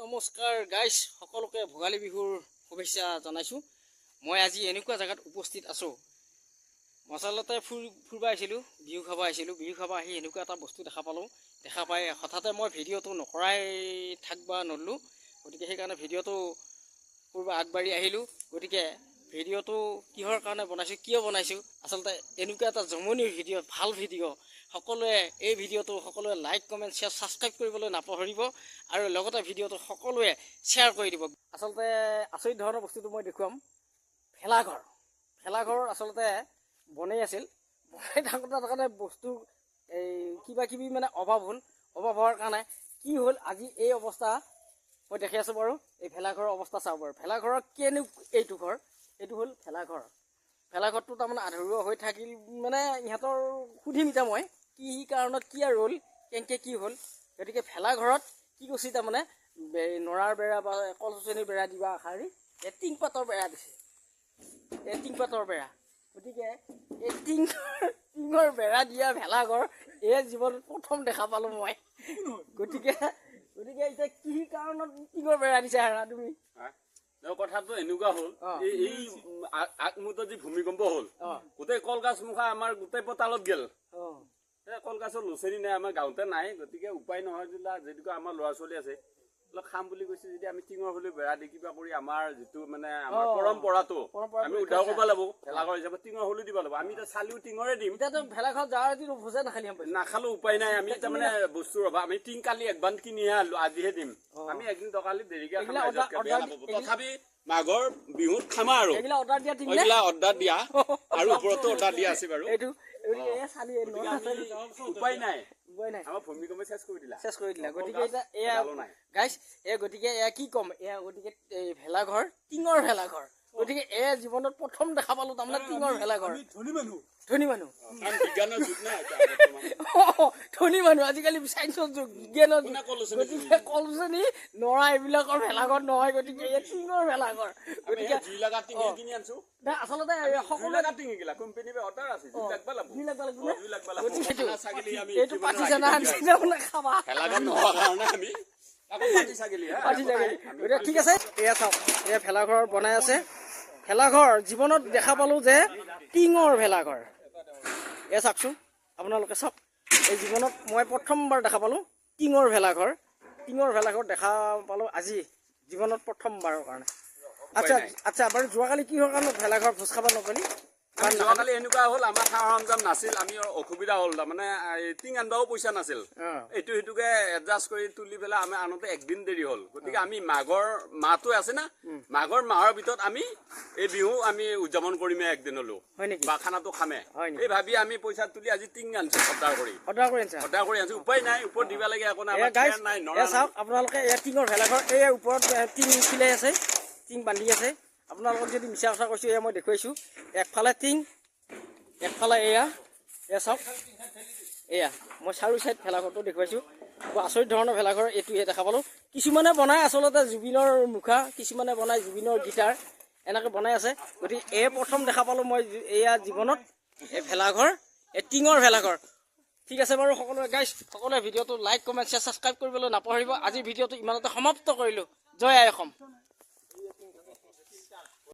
নমস্কাৰ গাইজ, সকলোকে ভোগালী বিহুৰ শুভেচ্ছা জনাইছোঁ। মই আজি এনেকুৱা জেগাত উপস্থিত আছোঁ। মচালতে ফুৰিব আহিছিলোঁ, বিহু খাব আহিছিলোঁ। বিহু খাব আহি এনেকুৱা এটা বস্তু দেখা পালোঁ। দেখা পাই হঠাতে মই ভিডিঅ'টো নকৰাই থাকিব নললোঁ। গতিকে সেইকাৰণে ভিডিঅ'টো কৰিব আগবাঢ়ি আহিলোঁ। গতিকে ভিডিঅ'টো কিহৰ কাৰণে বনাইছোঁ, কিয় বনাইছোঁ, আচলতে এনেকুৱা এটা জমনিৰ ভিডিঅ', ভাল ভিডিঅ'। সকলোৱে এই ভিডিঅ'টো সকলোৱে লাইক, কমেণ্ট, শ্বেয়াৰ, ছাবস্ক্ৰাইব কৰিবলৈ নাপাহৰিব আৰু লগতে ভিডিঅ'টো সকলোৱে শ্বেয়াৰ কৰি দিব। আচলতে আচৰিত ধৰণৰ বস্তুটো মই দেখুৱাম। ভেলাঘৰ আচলতে বনাই আছিল। বনাই থাকোঁতে বস্তু এই কিবা কিবি মানে অভাৱ হোৱাৰ কাৰণে কি হ'ল, আজি এই অৱস্থা মই দেখি আছোঁ। বাৰু এই ভেলাঘৰৰ অৱস্থা চাওঁ বাৰু। ভেলাঘৰৰ কেনে এইটো ঘৰ, এইটো হ'ল ভেলাঘৰ। ভেলাঘৰটো তাৰমানে আধৰুৱা হৈ থাকিল মানে ইহঁতৰ সুধিম এতিয়া মই কি কাৰণত কি আৰু হ'ল, কেনেকৈ কি হ'ল। গতিকে ভেলাঘৰত কি কৈছে তাৰমানে নৰাৰ বেৰা বা কলচনিৰ বেৰা দিবা আশাৰি টিংপাতৰ বেৰা দিছে। টিংপাতৰ বেৰা। গতিকে এই টিঙৰ বেৰা দিয়া ভেলাঘৰ এই জীৱনত প্ৰথম দেখা পালোঁ মই। গতিকে এতিয়া কি কাৰণত টিঙৰ বেৰা দিছে হাৰা তুমি? কথাটো এনেকুৱা হ'ল, এই আগমুহূৰ্তত যি ভূমিকম্প হ'ল, গোটেই কলগাছ মুখা আমাৰ গোটেই পতালত গেল। কলগাছৰ লুচেৰি নাই, আমাৰ গাঁৱতে নাই। গতিকে উপায় নহয় যিটো আমাৰ ল'ৰা ছোৱালী আছে খাম বুলি কৈছে যদি আমি টিঙৰ হ'লে বেৰা দি কিবা কৰি আমাৰ যিটো মানে আমাৰ পৰম্পৰাটো আমি উদ্ধাৰ কৰিব লাগিব। ভেলাঘৰ হিচাপে টিঙৰ হ'লে দিব লাগিব। আমি এতিয়া চালিও টিঙৰে দিম। এতিয়াতো ভেলাঘৰ যাৰ ভোজে নাখালো উপায় নাই। আমি তাৰমানে বস্তুৰ অভাৱ। আমি টিং কালি একবান কিনিহে আনিলো, আজিহে দিম। আমি একদিন টকালি দেৰিকে তথাপি মাঘৰ বিহুত খামা আৰু অৰ্ডাৰ দিয়া আৰু ওপৰতো অৰ্ডাৰ দিয়া আছে বাৰু। উপায় নাই, আমাৰ ভূমিকম্পে চেছ কৰি দিলা। গতিকে এতিয়া এয়া গাইজ, গতিকে এয়া কি ক'ম, এয়া গতিকে এই ভেলাঘৰ, টিঙৰ ভেলাঘৰ। গতিকে এয়া জীৱনত প্ৰথম দেখা পালো তাৰমানে টিঙৰ ভেলাঘৰ। ধনী মানুহ বিজ্ঞানৰ যুগ নাই, ধনী মানুহ আজিকালি চাইন্সৰ যুগ, বিজ্ঞানৰ যুগ। গতিকে কলচনি নৰা এইবিলাকৰ ভেলাঘৰ নহয়। গতিকে এই টিঙৰ ভেলাঘৰ। গতিকে আচলতে এইটো পাতি চানা খাবা। ঠিক আছে, এয়া চাওক, এয়া ভেলাঘৰ বনাই আছে। ভেলাঘৰ জীৱনত দেখা পালোঁ যে টিঙৰ ভেলাঘৰ। এয়া চাওকচোন, আপোনালোকে চাওক, এই জীৱনত মই প্ৰথমবাৰ দেখা পালোঁ টিঙৰ ভেলাঘৰ। টিঙৰ ভেলাঘৰ দেখা পালোঁ আজি জীৱনত প্ৰথমবাৰৰ কাৰণে। আচ্ছা বাৰু যোৱাকালি কিহৰ কাৰণে ভেলাঘৰ ভোজ খাব নগ'লি? যোৱাকালি এনেকুৱা হ'ল, আমাৰ সা সৰঞ্জাম নাছিল, আমি অসুবিধা হ'ল। তাৰমানে টিং আনিবও পইচা নাছিল। সেইটোকে এডজাষ্ট কৰি তুলি পেলাই আমি আনোতে একদিন দেৰি হ'ল। গতিকে আমি মাঘৰ মাহটো আছে না, মাঘৰ মাহৰ ভিতৰত আমি এই বিহু আমি উদযাপন কৰিমে একদিন হ'লেও, বা খানাটো খামে। এই ভাবি আমি পইচা তুলি আজি টিং আনিছো, অৰ্ডাৰ কৰি আনিছো। উপায় নাই, ওপৰত দিব লাগে একো নাই। চাওক আপোনালোকে এয়া টিঙৰ ভেলাঘৰ, এই ওপৰত টিং চিলাই আছে, টিং বান্ধি আছে। আপোনালোকক যদি মিছা কথা কৈছোঁ, এয়া মই দেখুৱাইছোঁ। একফালে টিং, একফালে এয়া চাওক, এয়া মই চাৰু চাইড ভেলাঘৰটো দেখুৱাইছোঁ। আচৰিত ধৰণৰ ভেলাঘৰ এইটোহে দেখা পালোঁ। কিছুমানে বনাই আচলতে জুবিনৰ মুখা, কিছুমানে বনাই জুবিনৰ গীটাৰ, এনেকৈ বনাই আছে। গতিকে এই প্ৰথম দেখা পালোঁ মই এয়া জীৱনত এই ভেলাঘৰ, এই টিঙৰ ভেলাঘৰ। ঠিক আছে বাৰু সকলোৱে গাইজ, সকলোৱে ভিডিঅ'টো লাইক, কমেণ্ট, শ্বেয়াৰ, ছাবস্ক্ৰাইব কৰিবলৈ নাপাহৰিব। আজিৰ ভিডিঅ'টো ইমানতে সমাপ্ত কৰিলোঁ। জয় আই অসম।